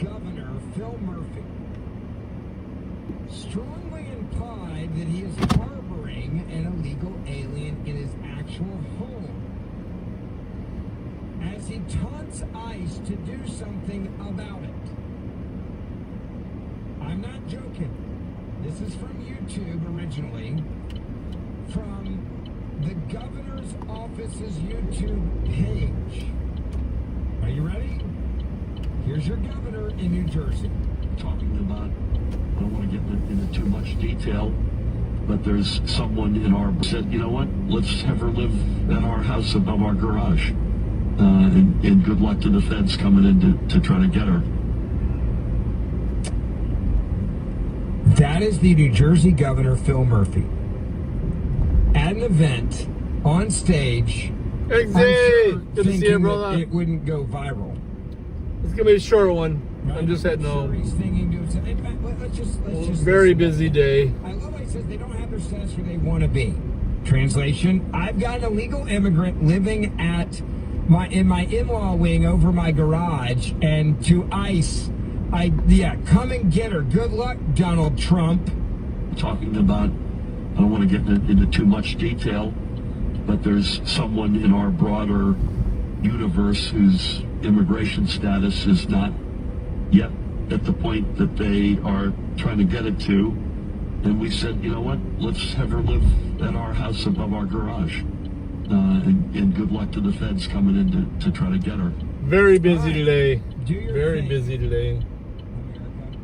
Governor Phil Murphy strongly implied that he is harboring an illegal alien in his actual home as he taunts ICE to do something about it. I'm not joking. This is from YouTube originally, from the governor's office's YouTube page. Are you ready? Here's your governor in New Jersey. Talking about, I don't want to get into too much detail, but there's someone in our said, you know what, let's have her live at our house above our garage. And good luck to the feds coming in to try to get her. That is the New Jersey Governor, Phil Murphy. At an event, on stage, Good to see you, brother. it wouldn't go viral. It's going to be a short one. Right? I'm just heading home. He's thinking, in fact, let's just Very busy day. I love how he says they don't have their status where they want to be. Translation, I've got an illegal immigrant living at in my in-law wing over my garage, and to ICE, come and get her. Good luck, Donald Trump. Talking about, I don't want to get into too much detail, but there's someone in our broader universe whose immigration status is not yet at the point that they are trying to get it to. And we said, you know what, let's have her live at our house above our garage. And good luck to the feds coming in to try to get her. Very busy today. Very busy today. America,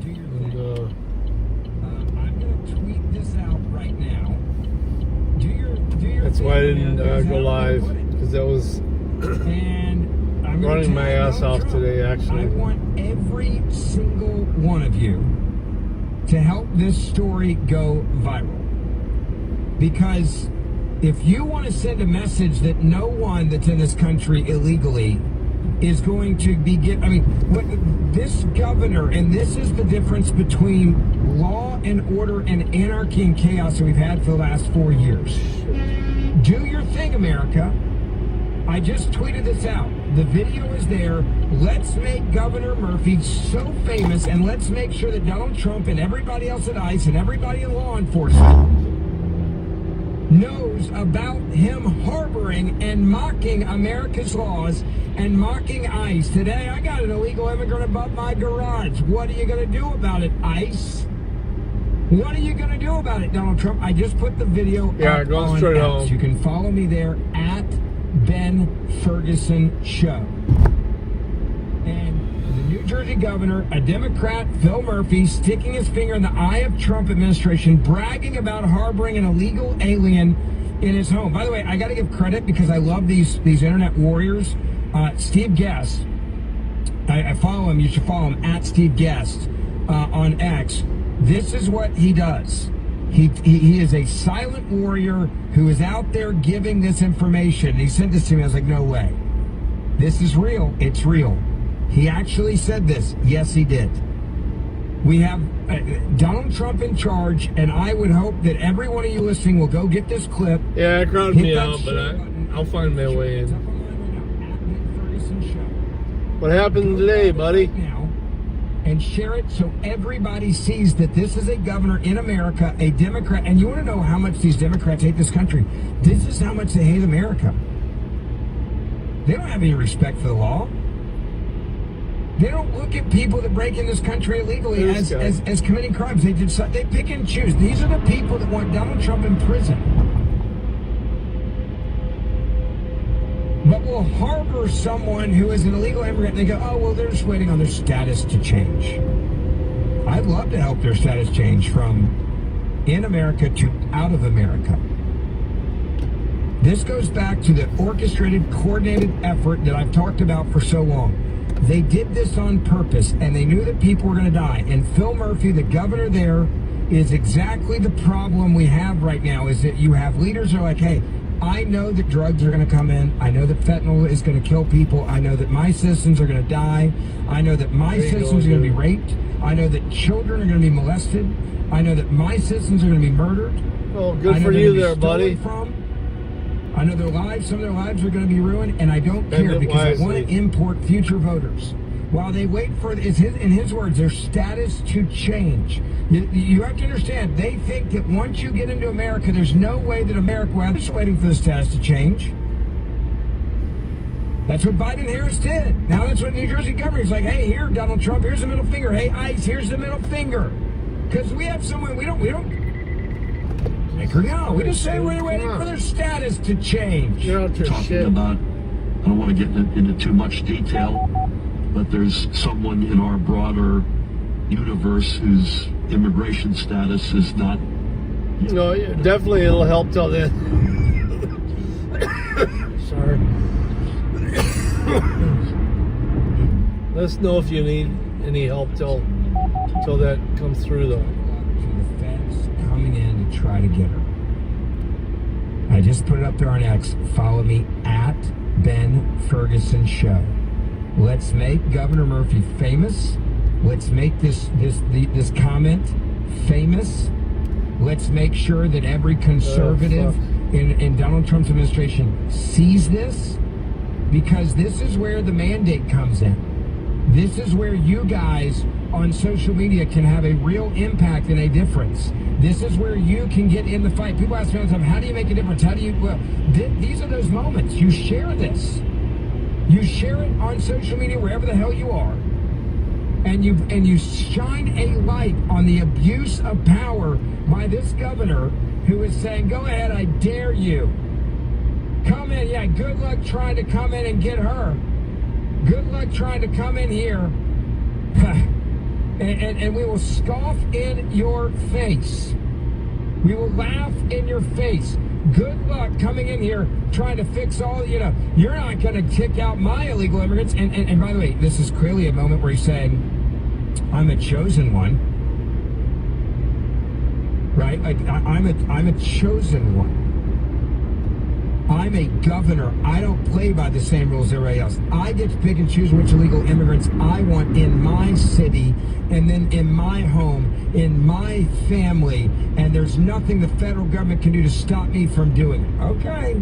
do your thing. And, I'm going to tweet this out right now. Do your that's thing, why I didn't man. go live, because that was And I'm gonna running my tell ass Donald off Trump, today, actually. I want every single one of you to help this story go viral. Because if you want to send a message that no one that's in this country illegally is going to be this governor, and this is the difference between law and order and anarchy and chaos that we've had for the last 4 years. Do your thing, America. I just tweeted this out. The video is there. Let's make Governor Murphy so famous, and let's make sure that Donald Trump and everybody else at ICE and everybody in law enforcement knows about him harboring and mocking America's laws and mocking ICE. Today, I got an illegal immigrant above my garage. What are you going to do about it, ICE? What are you going to do about it, Donald Trump? I just put the video up going on straight X. home. You can follow me there at Ben Ferguson Show. And the New Jersey governor, a Democrat, Phil Murphy, sticking his finger in the eye of Trump administration, bragging about harboring an illegal alien in his home. By the way, I got to give credit because I love these internet warriors. Steve Guest, I follow him. You should follow him at Steve Guest on X. This is what he does. He is a silent warrior who is out there giving this information. He sent this to me. I was like, no way. This is real. It's real. He actually said this. Yes, he did. We have Donald Trump in charge, and I would hope that every one of you listening will go get this clip. yeah, it grounded me out, but I'll find my way It's up in. online right now, at Ben Ferguson Show. What happened today, buddy? Now, and share it so everybody sees that this is a governor in America, a Democrat. And you want to know how much these Democrats hate this country? This is how much they hate America. They don't have any respect for the law. They don't look at people that break in this country illegally as committing crimes. They pick and choose. These are the people that want Donald Trump in prison, but will harbor someone who is an illegal immigrant. They go, oh, well, they're just waiting on their status to change. I'd love to help their status change from in America to out of America. This goes back to the orchestrated, coordinated effort that I've talked about for so long. They did this on purpose, and they knew that people were going to die. And Phil Murphy, the governor there, is exactly the problem we have right now, is that you have leaders who are like, hey, I know that drugs are going to come in. I know that fentanyl is going to kill people. I know that my citizens are going to die. I know that my citizens are going to be raped. I know that children are going to be molested. I know that my citizens are going to be murdered. Oh, good for you there, buddy. I know some of their lives are going to be ruined, and I don't care because I want to import future voters. while they wait for, in his words, their status to change. You have to understand, they think that once you get into America, there's no way that America, well, they're just waiting for the status to change. That's what Biden and Harris did. Now that's what New Jersey governor is like, hey, here, Donald Trump, here's the middle finger. Hey, ICE, here's the middle finger. Because we have someone, we don't make her know. We just say we're waiting for their status to change. You're out your Talking shit. about, I don't want to get into too much detail, but there's someone in our broader universe whose immigration status is not. No, definitely it'll help till then. Sorry. Let us know if you need any help till that comes through, though. The feds coming in to try to get her. I just put it up there on X. Follow me at Ben Ferguson Show. Let's make Governor Murphy famous. Let's make this comment famous. Let's make sure that every conservative in Donald Trump's administration sees this, because this is where the mandate comes in. This is where you guys on social media can have a real impact and a difference. This is where you can get in the fight. People ask me all the time, how do you make a difference? How do you, well, these are those moments. You share this. You share it on social media, wherever the hell you are. And you shine a light on the abuse of power by this governor who is saying, go ahead, I dare you. Come in, yeah, good luck trying to come in and get her. Good luck trying to come in here. and we will scoff in your face. We will laugh in your face. Good luck coming in here trying to fix all, you're not going to kick out my illegal immigrants. And by the way, this is clearly a moment where he's saying, I'm a chosen one. Right? Like, I'm a chosen one. I'm a governor. I don't play by the same rules as everybody else. I get to pick and choose which illegal immigrants I want in my city, and then in my home, in my family, and there's nothing the federal government can do to stop me from doing it. Okay.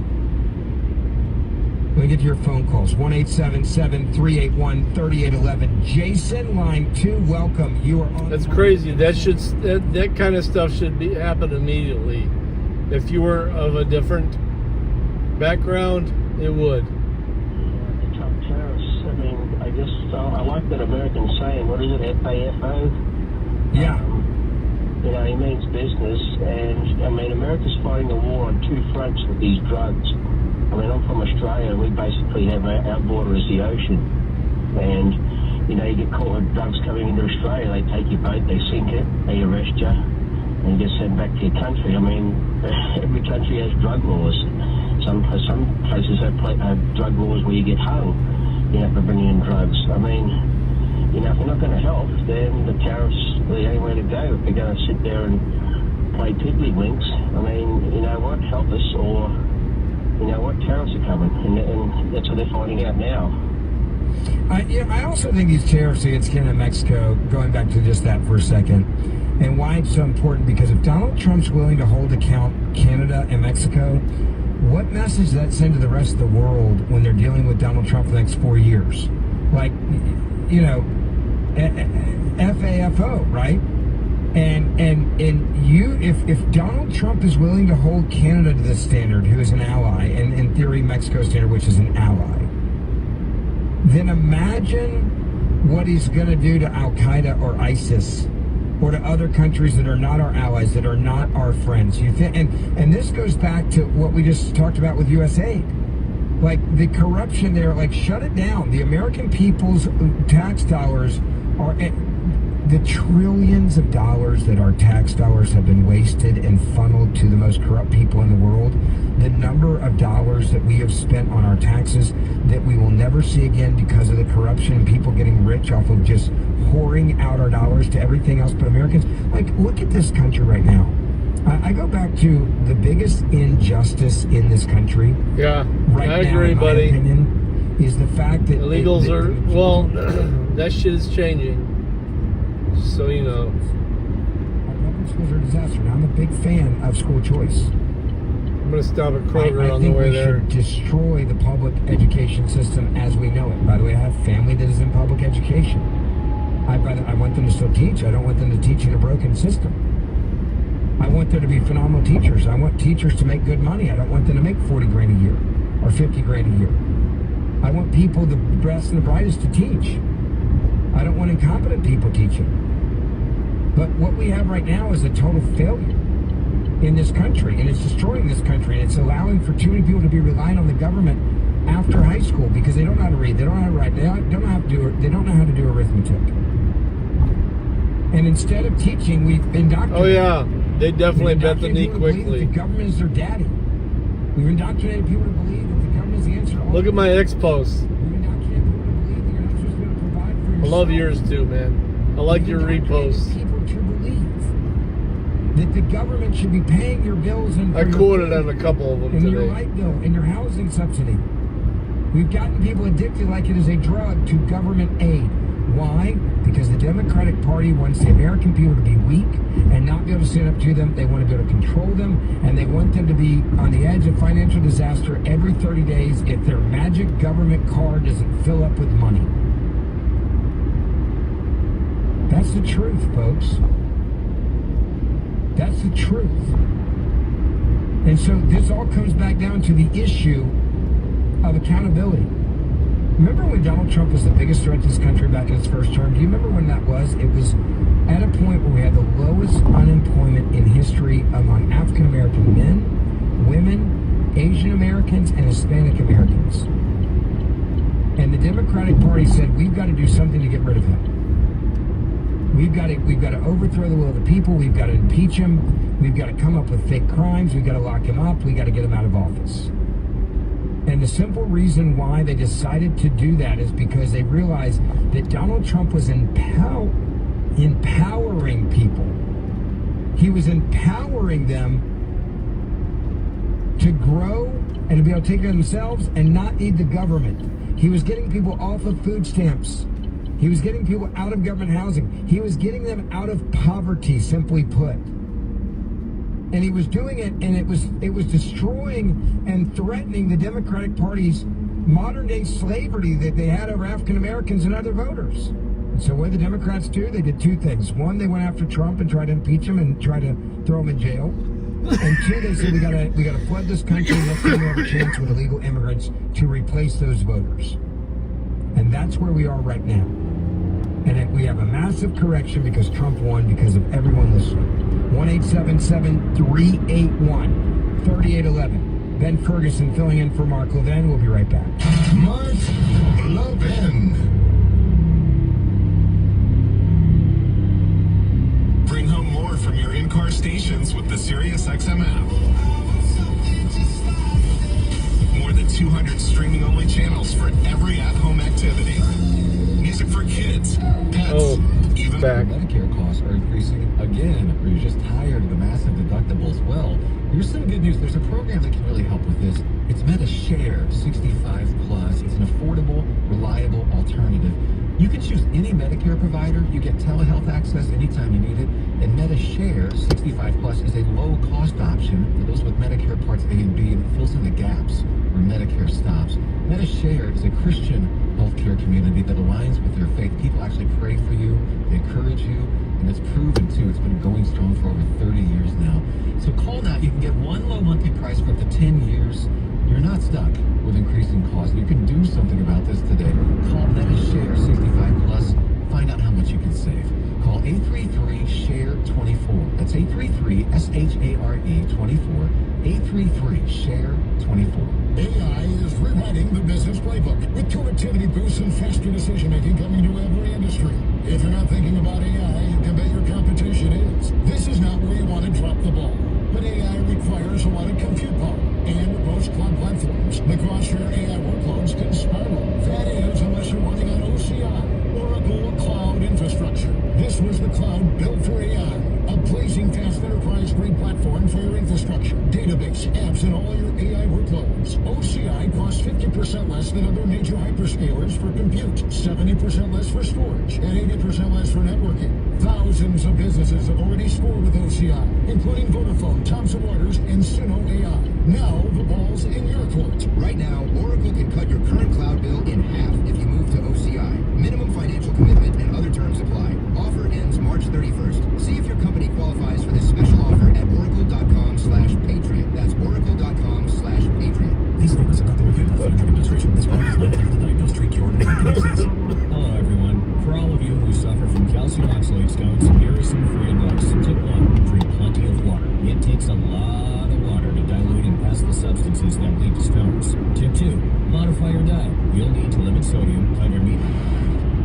Let me get to your phone calls. 1-877-381-3811. Jason, line 2, welcome. You are on. That's crazy. That kind of stuff should happen immediately. If you were of a different background, it would. The Trump tariffs, I mean, I like that American saying, what is it, FAFO? Yeah. He means business, and I mean, America's fighting a war on two fronts with these drugs. I mean, I'm from Australia, we basically have our border is the ocean, and you get caught with drugs coming into Australia, they take your boat, they sink it, they arrest you, and you get sent back to your country. I mean, every country has drug laws. Some places have drug laws where you get hung, for bringing in drugs. I mean, if they're not going to help, then the tariffs are the only way to go. If they're going to sit there and play tiddlywinks, I mean, what, help us, or, what, tariffs are coming, and that's what they're finding out now. I also think these tariffs against Canada and Mexico, going back to just that for a second, and why it's so important, because if Donald Trump's willing to hold account Canada and Mexico, what message does that send to the rest of the world when they're dealing with Donald Trump for the next 4 years? Like, FAFO, right? And if Donald Trump is willing to hold Canada to this standard, who is an ally, and in theory Mexico's standard, which is an ally, then imagine what he's going to do to Al-Qaeda or ISIS, or to other countries that are not our allies, that are not our friends. And this goes back to what we just talked about with USAID. Like, the corruption there, like, shut it down. The American people's tax dollars are, the trillions of dollars that our tax dollars have been wasted and funneled to the most corrupt people in the world. The number of dollars that we have spent on our taxes that we will never see again because of the corruption and people getting rich off of just pouring out our dollars to everything else but Americans. Like, look at this country right now. I go back to the biggest injustice in this country. Yeah, right I now, agree, in my buddy. opinion, is the fact that illegals that shit is changing. So you know. Public schools are a disaster. Now, I'm a big fan of school choice. I'm going to stop at Kroger I on the think way we there. should destroy the public education system as we know it. By the way, I have family that is in public education. I want them to still teach. I don't want them to teach in a broken system. I want there to be phenomenal teachers. I want teachers to make good money. I don't want them to make 40 grand a year or 50 grand a year. I want people, the best and the brightest, to teach. I don't want incompetent people teaching. But what we have right now is a total failure in this country, and it's destroying this country, and it's allowing for too many people to be relying on the government after high school because they don't know how to read, they don't know how to write, they don't know how to do arithmetic. And instead of teaching, we've indoctrinated. Oh yeah, they definitely bent the knee quickly. The government is their daddy. We've indoctrinated people to believe that the government is the answer to all. Look at my X posts. We've indoctrinated people to believe that you're not supposed to be able to provide for yourself. I love yours too, man. I like your reposts. People to believe that the government should be paying your bills and I quoted on a couple of them and today. your light bill and your housing subsidy. We've gotten people addicted like it is a drug to government aid. Why? Because the Democratic Party wants the American people to be weak and not be able to stand up to them. They want to be able to control them, and they want them to be on the edge of financial disaster every 30 days if their magic government card doesn't fill up with money. That's the truth, folks. That's the truth. And so this all comes back down to the issue of accountability. Remember when Donald Trump was the biggest threat to this country back in his first term? Do you remember when that was? It was at a point where we had the lowest unemployment in history among African American men, women, Asian Americans, and Hispanic Americans. And the Democratic Party said, we've got to do something to get rid of him. We've got to overthrow the will of the people. We've got to impeach him. We've got to come up with fake crimes. We've got to lock him up. We've got to get him out of office. And the simple reason why they decided to do that is because they realized that Donald Trump was empowering people. He was empowering them to grow and to be able to take care of themselves and not need the government. He was getting people off of food stamps. He was getting people out of government housing. He was getting them out of poverty, simply put. And he was doing it, and it was destroying and threatening the Democratic Party's modern-day slavery that they had over African Americans and other voters. And so what did the Democrats do? They did two things. One, they went after Trump and tried to impeach him and try to throw him in jail. And two, they said we gotta flood this country and let's have a chance with illegal immigrants to replace those voters. And that's where we are right now. And we have a massive correction because Trump won because of everyone listening. 1-877-381-3811. Ben Ferguson filling in for Mark Levin. We'll be right back. Mark Levin. Bring home more from your in-car stations with the SiriusXM app. More than 200 streaming-only channels for every at-home activity. Music for kids, pets, even back. Medicare costs are increasing again, or you're just tired of the massive deductibles. Well, here's some good news. There's a program that can really help with this. It's MediShare 65 Plus. It's an affordable, reliable alternative. You can choose any Medicare provider. You get telehealth access anytime you need it. And MediShare 65 Plus is a low-cost option for those with Medicare Parts A and B, and it fills in the gaps where Medicare stops. MediShare is a Christian healthcare community that aligns with their faith. People actually pray for you, they encourage you, and it's proven too. It's been going strong for over 30 years now. So call now. You can get one low monthly price for up to 10 years. You're not stuck with increasing costs. You can do something about this today. Call MediShare 65 Plus. Find out how much you can save. Call 833-SHARE-24. That's 833-SHARE-24. 833-SHARE-24. AI is rewriting the business playbook with productivity boosts and faster decision-making coming to every industry. If you're not thinking about AI, you can bet your competition is. This is not where you want to drop the ball. But AI requires a lot of compute power. And with most cloud platforms, the cost for your AI workloads can spiral. That is, unless you're running on OCI, Oracle Cloud Infrastructure. This was the cloud built for AI. A blazing fast enterprise-grade platform for your infrastructure, database, apps, and all your AI workloads. OCI costs That's 50% less than other major hyperscalers for compute, 70% less for storage, and 80% less for networking. Thousands of businesses have already scored with OCI, including Vodafone, Thomson Reuters, and Suno AI. Now the ball's in your court. Right now, Oracle can cut your current cloud bill in half if you move to OCI. Minimum financial commitment and other terms apply. Offer ends March 31st. See if your company qualifies for this special offer at oracle.com/patriot. That's oracle.com/patriot. These statements are not the review of the Federal Trade Administration. This product is not intended to diagnose, treat, cure, or disease. Hello, everyone. For all of you who suffer from calcium oxalate stones, here are some free advice. Tip 1, drink plenty of water. It takes a lot of water to dilute and pass the substances that lead to stones. Tip 2, modify your diet. You'll need to limit sodium, cut your meat.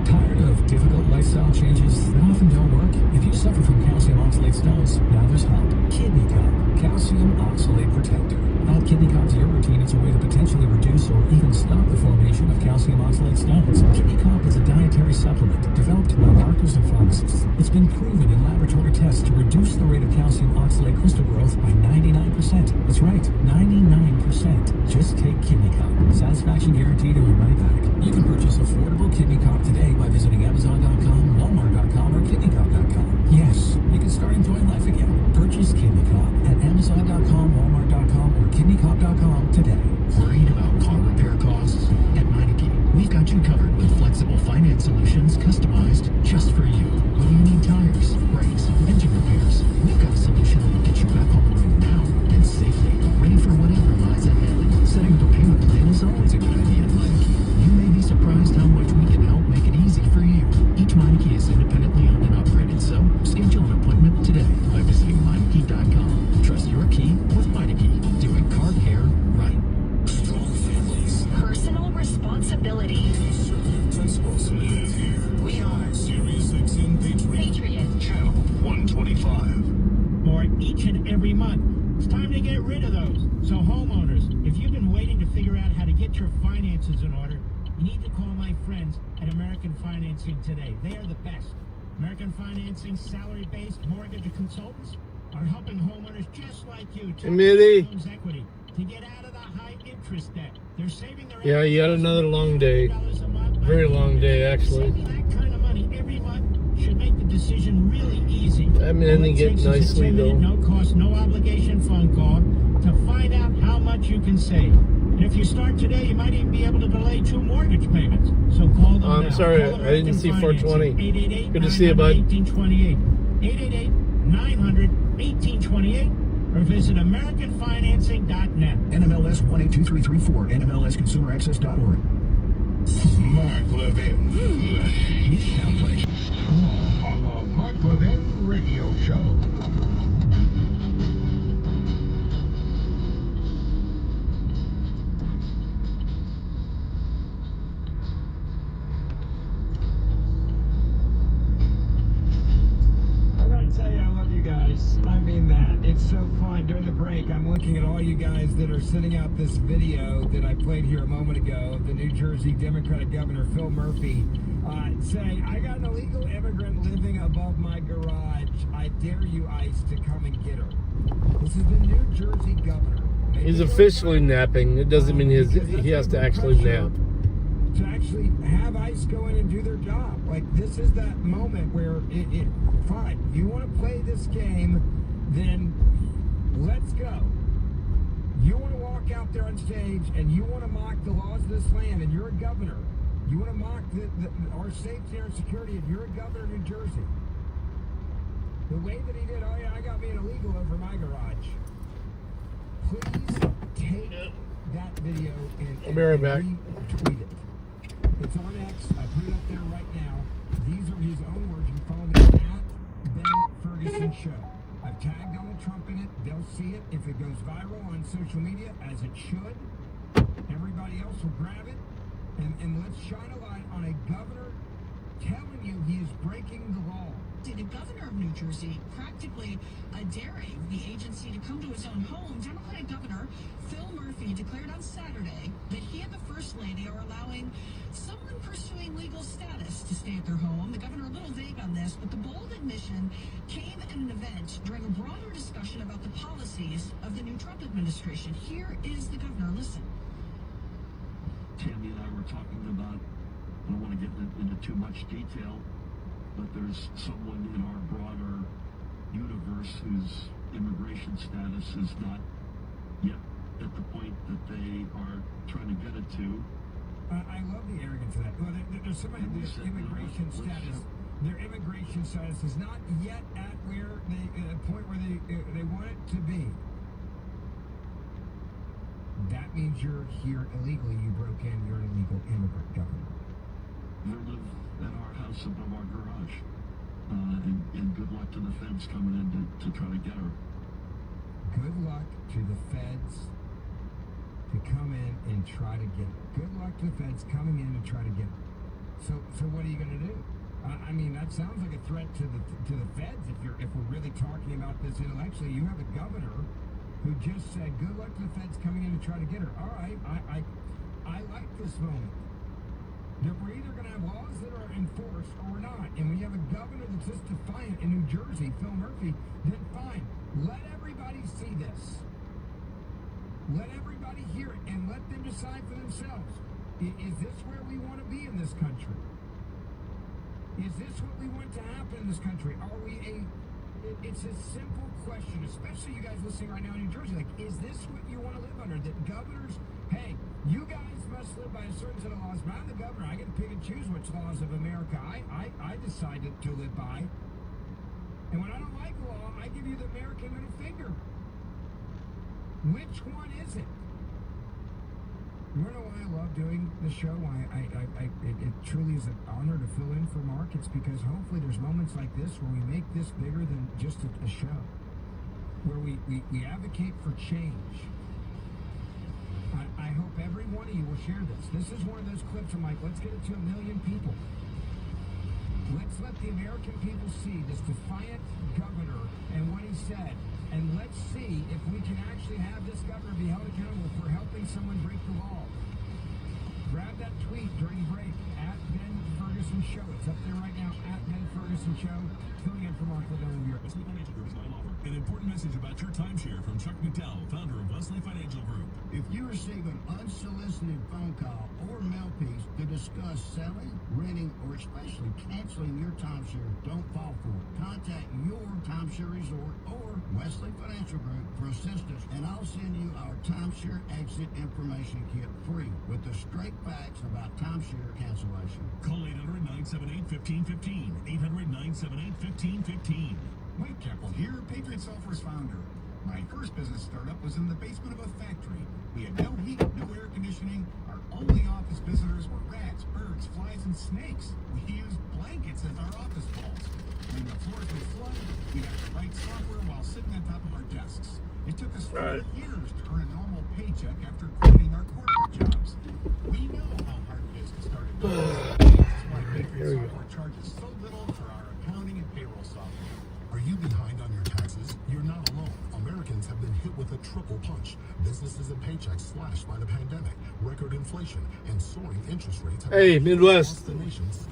Tired of difficult lifestyle changes that often don't work? If you suffer from calcium oxalate stones, now there's help. Kidney Cup, calcium oxalate protector. Add Kidney Cup to your routine as a way to potentially reduce or even stop the formation of calcium oxalate stones. Kidney Cup is a dietary supplement developed by doctors and pharmacists. It's been proven in laboratory tests to reduce the rate of calcium oxalate crystal growth by 99%. That's right, 99%. Just take Kidney Cup. Satisfaction guaranteed or your money back. You can purchase affordable Kidney Cup today by visiting Amazon.com, Walmart.com, or KidneyCup.com. Yes, you can start enjoying life again. Purchase Kidney Cup at Amazon.com, Walmart.com, or KidneyCup.com today. Worried about car repair costs? At Meineke, we've got you covered with flexible finance solutions customized just for you. Whether you need tires, brakes, engine repairs, we've got a solution that will get you back on the road now and safely, ready for whatever lies ahead. Setting up a payment plan is always a good idea at Meineke. You may be surprised how much we can help make it easy for you. Each Meineke is independently owned and operated, so schedule an appointment today by visiting Meineke.com. Trust your key with Meineke, doing car care right. Strong families. Personal responsibility. Principles live here. We are Series 6 in Patriot. Channel 125. More each and every month. It's time to get rid of those. So homeowners, if you've been waiting to figure out how to get your finances in order, you need to call my friends at American Financing today. They are the best. American Financing salary-based mortgage consultants are helping homeowners just like you to homes equity to get out of the high interest debt. They're saving their Yeah, yet another long day. Very long day, actually. Saving that kind of money every month should make the decision really easy. I'm ending it nicely, though. No cost, no obligation phone call to find out how much you can save. And if you start today, you might even be able to delay 2 mortgage payments. So call them now. I'm sorry, Call I didn't see 420. 888 Good to see you, bud. 1828. 888-900-1828 or visit AmericanFinancing.net. NMLS 182334, NMLSConsumerAccess.org. Mark Levin. He sounds like on the Mark Levin Radio Show. I gotta tell you, I love you guys. I mean that. It's so fun. During the break, I'm looking at all you guys that are sending out this video that I played here a moment ago of the New Jersey Democratic Governor Phil Murphy saying, I got an illegal immigrant living above my garage. I dare you, ICE, to come and get her. This is the New Jersey governor. He's officially napping. It doesn't mean he has to actually nap. To actually have ICE go in and do their job. Like, this is that moment where fine, if you want to play this game, then let's go. You want to walk out there on stage and you want to mock the laws of this land and you're a governor. You want to mock our safety and our security and you're a governor of New Jersey. The way that he did, oh yeah, I got me an illegal over my garage. Please take that video and I'll be right back. retweet it. It's on X. I put it up there right now. These are his own words. You can follow me at Ben Ferguson Show. I've tagged Donald Trump in it. They'll see it if it goes viral on social media, as it should. Everybody else will grab it. And let's shine a light on a governor telling you he is breaking the law. The governor of New Jersey practically daring the agency to come to his own home. Democratic Governor Phil Murphy declared on Saturday that he and the First Lady are allowing someone pursuing legal status to stay at their home. The governor a little vague on this, but the bold admission came at an event during a broader discussion about the policies of the new Trump administration. Here is the governor. Listen. Tammy and I were talking about, I don't want to get into too much detail, but there's someone in our broader universe whose immigration status is not yet at the point that they are trying to get it to. I love the arrogance of that. Well, there's somebody whose immigration status, their immigration status is not yet at where the point where they want it to be. That means you're here illegally. You broke in. You're an illegal immigrant, Governor. You live at our house above our garage. And good luck to the feds coming in to try to get her. Good luck to the feds to come in and try to get her. Good luck to the feds coming in and try to get her. So what are you going to do? I mean, that sounds like a threat to the feds. If we're really talking about this intellectually, you have a governor who just said, "Good luck to the feds coming in to try to get her." All right, I like this moment. That we're either going to have laws that are enforced or we're not. And when you have a governor that's just defiant in New Jersey, Phil Murphy, then fine. Let everybody see this. Let everybody hear it and let them decide for themselves. Is this where we want to be in this country? Is this what we want to happen in this country? Are we it's a simple question, especially you guys listening right now in New Jersey. Like, is this what you want to live under? That governors, hey, you guys must live by a certain set of laws, but I'm the governor. I get to pick and choose which laws of America I decide to live by. And when I don't like the law, I give you the American middle finger. Which one is it? You want to know why I love doing the show? Why it truly is an honor to fill in for Mark. It's because hopefully there's moments like this where we make this bigger than just a show. Where we advocate for change. I hope every one of you will share this. This is one of those clips I'm like, let's get it to 1 million people. Let's let the American people see this defiant governor and what he said. And let's see if we can actually have this governor be held accountable for helping someone break the law. Grab that tweet during break at Ben Ferguson Show. It's up there right now at Ben Ferguson Show. Filling in for Mark Levin of Europe. Wesley Financial Group is not an offer. An important message about your timeshare from Chuck McDowell, founder of Wesley Financial Group. If you receive an unsolicited phone call or mail piece to discuss selling, renting, or especially canceling your timeshare, don't fall for it. Contact your timeshare resort or Wesley Financial Group for assistance, and I'll send you our timeshare exit information kit free with the straight facts about timeshare cancellation. Call 800-978-1515. 800-978-1515. Mike Keppel here, Patriot Software's founder. My first business startup was in the basement of a factory. We had no heat, no air conditioning. Our only office visitors were rats, birds, flies, and snakes. We used blankets as our office walls. When the floors would flood, we had to write software while sitting on top of our desks. It took us 4 years to earn a normal paycheck after quitting our corporate jobs. We know how hard it is to start a business. That's why Patriot Software charges so little for our accounting and payroll software. Are you behind on your taxes? You're not alone. Americans have been hit with a triple punch. Businesses and paychecks slashed by the pandemic, record inflation, and soaring interest rates. Hey, Midwest.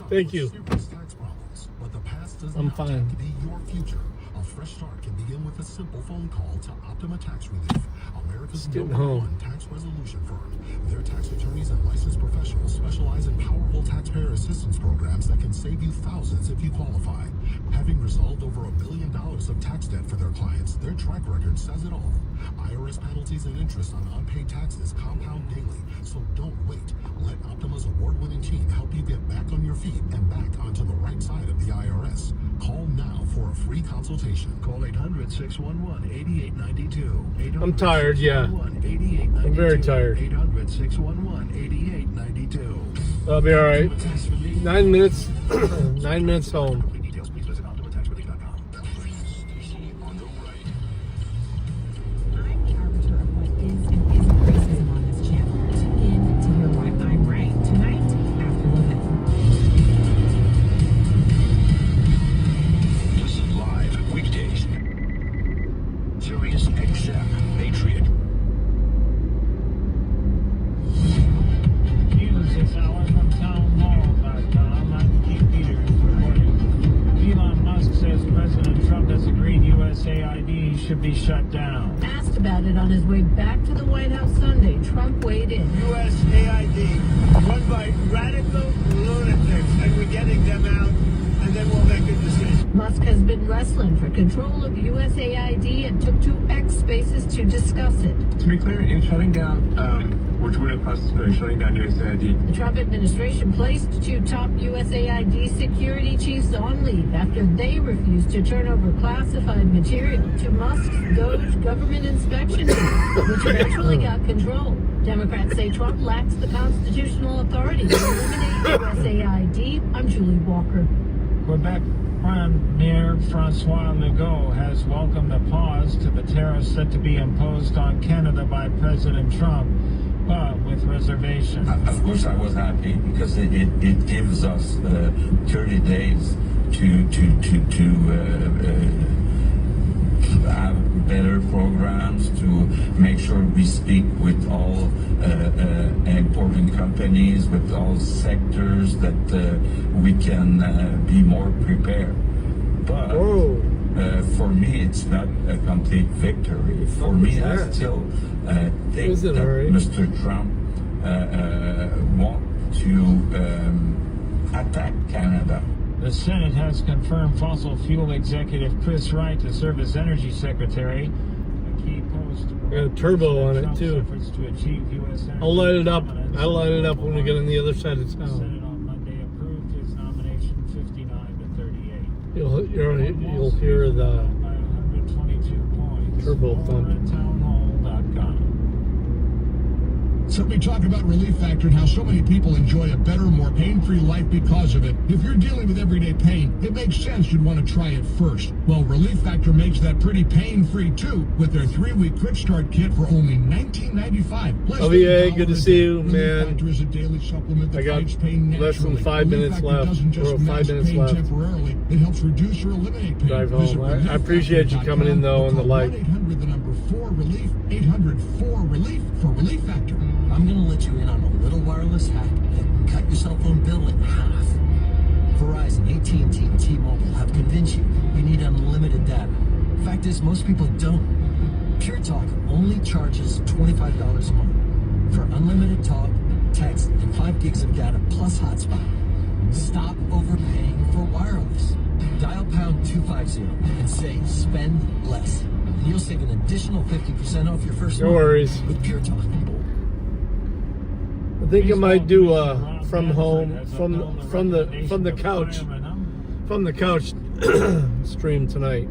Thank you. Serious tax problems. But the past does I'm not fine. have to be your future. A fresh start can begin with a simple phone call to Optima Tax Relief, America's #1 tax resolution firm. Their tax attorneys and licensed professionals specialize in powerful taxpayer assistance programs that can save you thousands if you qualify. Having resolved over $1 billion of tax debt for their clients, their track record says it all. IRS penalties and interest on unpaid taxes compound daily, so don't wait. Let Optima's award-winning team help you get back on your feet and back onto the right side of the IRS. Call now for a free consultation. Call 800-611-8892. I'm tired, yeah. I'm very tired. 800-611-8892. I'll be all right. 9 minutes. 9 minutes home. Details, please visit OptimaTaxRelief.com. I'm the arbiter of what is and isn't racism on this channel. Tune in to hear why I'm right tonight after 11. Listen live weekdays. Sirius XM Patriot. News this hour from townhall.com. I'm Keith Peters reporting. Elon Musk says President Trump has agreed USAID should be shut down. Asked about it on his way back to the White House Sunday, Trump weighed in. USAID by radical lunatics, and we're getting them out, and then we'll make a decision. Musk has been wrestling for control of USAID and took to X Spaces to discuss it. To be clear, in shutting down, we're doing a process for shutting down USAID. The Trump administration placed 2 top USAID security chiefs on leave after they refused to turn over classified material to Musk's DOGE government inspection team, which eventually got control. Democrats say Trump lacks the constitutional authority to eliminate USAID. I'm Julie Walker. Quebec Premier Francois Legault has welcomed a pause to the tariffs set to be imposed on Canada by President Trump, but with reservations. Of course I was happy because it gives us 30 days to have better programs, to make sure we speak with all important companies, with all sectors, that we can be more prepared. But for me, it's not a complete victory. For me, I still think that Mr. Trump wants to attack Canada. The Senate has confirmed fossil fuel executive Chris Wright to serve as Energy Secretary, a key post. Got a turbo on it too. I'll light it up. I'll light it up when we get on the other side of town. The Senate on Monday approved his nomination 59 to 38. You'll hear the by 122 points. turbo thump. Townhall.com. So we talk about Relief Factor and how so many people enjoy a better, more pain-free life because of it. If you're dealing with everyday pain, it makes sense you'd want to try it first. Well, Relief Factor makes that pretty pain-free too with their 3-week quick start kit for only $19.95. LVA, good to see you, man. Factor is a daily supplement that I got fights pain less than naturally. 5 minutes Factor left. doesn't just Or 5 mask minutes pain left. temporarily. It helps reduce or eliminate pain. Drive Visit home. I appreciate you coming in though on the light. 1-800 the number 4-RELIEF, 800-4-RELIEF for Relief Factor. I'm going to let you in on a little wireless hack that can cut your cell phone bill in half. Verizon, AT&T, and T-Mobile have convinced you need unlimited data. Fact is, most people don't. Pure Talk only charges $25 a month for unlimited talk, text, and 5 gigs of data plus hotspot. Stop overpaying for wireless. Dial pound 250 and say spend less. And you'll save an additional 50% off your first No month worries. with Pure Talk. I think I might do from home, from the couch stream tonight.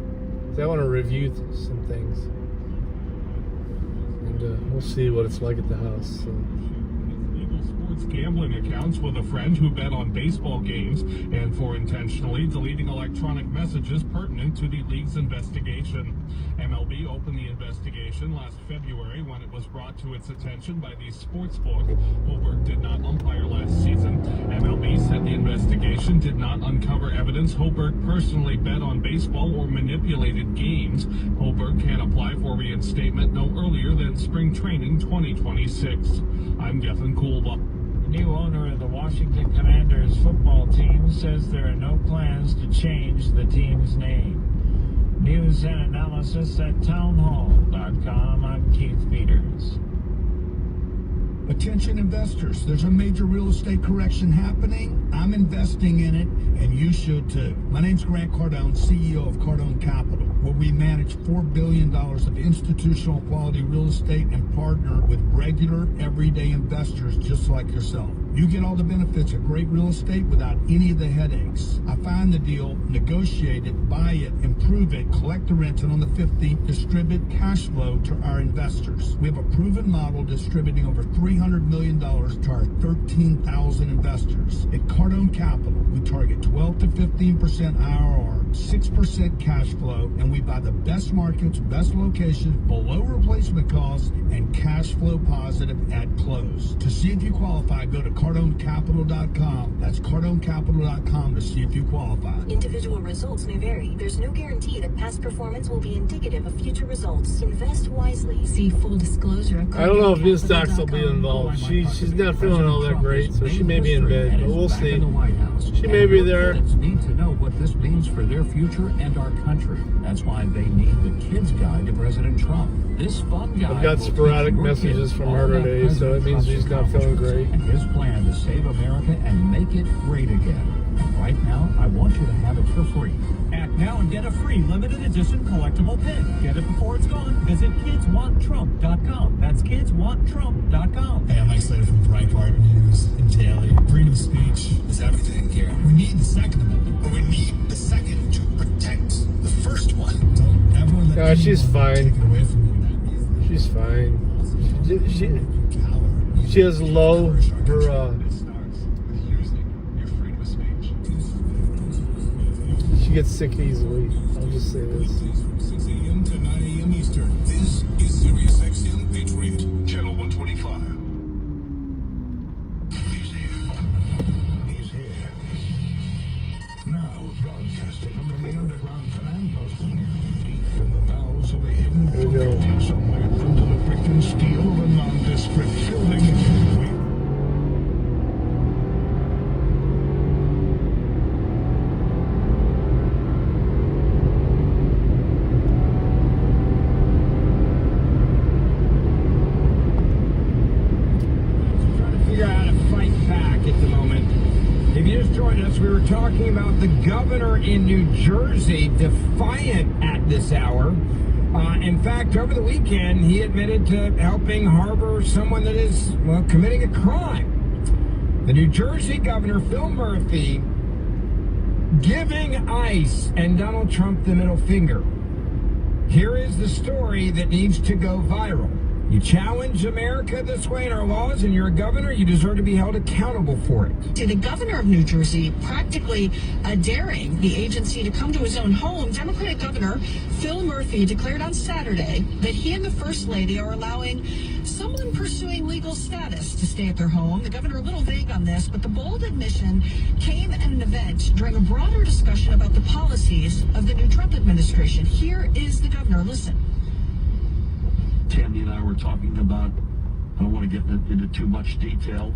I want to review some things, and we'll see what it's like at the house. So. Sports gambling accounts with a friend who bet on baseball games and for intentionally deleting electronic messages pertinent to the league's investigation. MLB opened the investigation last February when it was brought to its attention by the sportsbook. Holberg did not umpire last season. MLB said the investigation did not uncover evidence Holberg personally bet on baseball or manipulated games. Holberg can apply for reinstatement no earlier than spring training 2026. I'm Gethin Coolba. The new owner of the Washington Commanders football team says there are no plans to change the team's name. News and analysis at townhall.com. I'm Keith Peters. Attention investors, there's a major real estate correction happening. I'm investing in it, and you should too. My name's Grant Cardone, CEO of Cardone Capital, where we manage $4 billion of institutional quality real estate and partner with regular, everyday investors just like yourself. You get all the benefits of great real estate without any of the headaches. I find the deal, negotiate it, buy it, improve it, collect the rent, and on the 15th, distribute cash flow to our investors. We have a proven model distributing over $300 million to our 13,000 investors. At Cardone Capital, we target 12 to 15% IRR, 6% cash flow, and we buy the best markets, best locations, below replacement costs, and cash flow positive at close. To see if you qualify, go to CardoneCapital.com. That's CardoneCapital.com to see if you qualify. Individual results may vary. There's no guarantee that past performance will be indicative of future results. Invest wisely. See full disclosure. I don't know if inDOCs will be involved. She's not feeling all that great, so she may be in bed, but we'll see. She may be there. Need to know what this means for their future and our country. That's why they need the Kids Guide to President Trump. This fun guide. I've got sporadic messages from her today, so it means she's not feeling great. And his plan plan to save America and make it great again. Right now, I want you to have it for free. Act now and get a free limited edition collectible pin. Get it before it's gone. Visit kidswanttrump.com. That's kidswanttrump.com. Hey, I'm Mike Slater from Breitbart News Daily. Freedom of speech is everything here. We need the Second Amendment, but we need the second to protect the first one. Don't ever let No, she's fine. take it away from you. She's fine. She has low her she gets sick easily. I'll just say this. 6 a.m. to 9 a.m. Eastern. This is Sirius XM Patriot, Channel 125. He's here. Now broadcasting from the underground command post, deep in the bowels of a hidden building, somewhere under the brick and steel of a nondescript building. We were talking about the governor in New Jersey defiant at this hour. In fact, over the weekend, he admitted to helping harbor someone that is, well, committing a crime. The New Jersey governor, Phil Murphy, giving ICE and Donald Trump the middle finger. Here is the story that needs to go viral. You challenge America this way in our laws, and you're a governor, you deserve to be held accountable for it. See, the governor of New Jersey practically daring the agency to come to his own home. Democratic Governor Phil Murphy declared on Saturday that he and the First Lady are allowing someone pursuing legal status to stay at their home. The governor a little vague on this, but the bold admission came at an event during a broader discussion about the policies of the new Trump administration. Here is the governor. Listen. Tammy and I were talking about, I don't want to get into too much detail,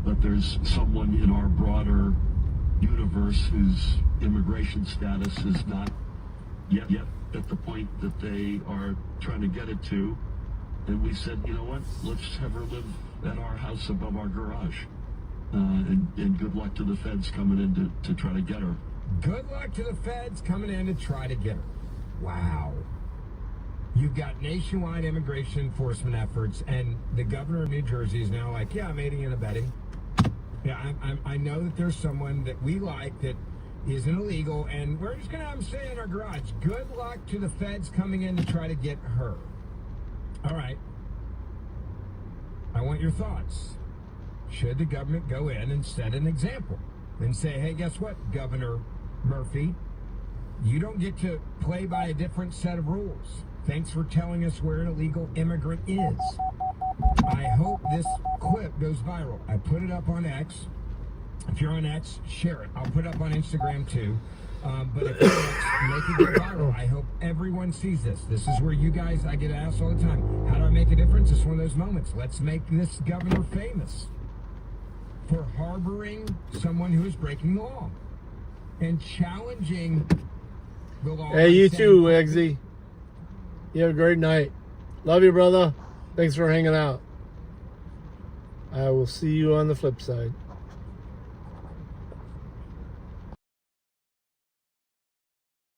but there's someone in our broader universe whose immigration status is not yet at the point that they are trying to get it to. And we said, you know what, let's have her live at our house above our garage. And good luck to the feds coming in to try to get her. Good luck to the feds coming in to try to get her. Wow. You've got nationwide immigration enforcement efforts, and the governor of New Jersey is now like, yeah, I'm aiding and abetting. Yeah, I know that there's someone that we like that isn't illegal, and we're just going to have them stay in our garage. Good luck to the feds coming in to try to get her. All right. I want your thoughts. Should the government go in and set an example and say, hey, guess what, Governor Murphy? You don't get to play by a different set of rules. Thanks for telling us where an illegal immigrant is. I hope this clip goes viral. I put it up on X. If you're on X, share it. I'll put it up on Instagram too. But if you're on X, make it go viral. I hope everyone sees this. This is where you guys, I get asked all the time, how do I make a difference? It's one of those moments. Let's make this governor famous for harboring someone who is breaking the law and challenging the law. Hey, you too, Eggsy. You have a great night. Love you, brother. Thanks for hanging out. I will see you on the flip side.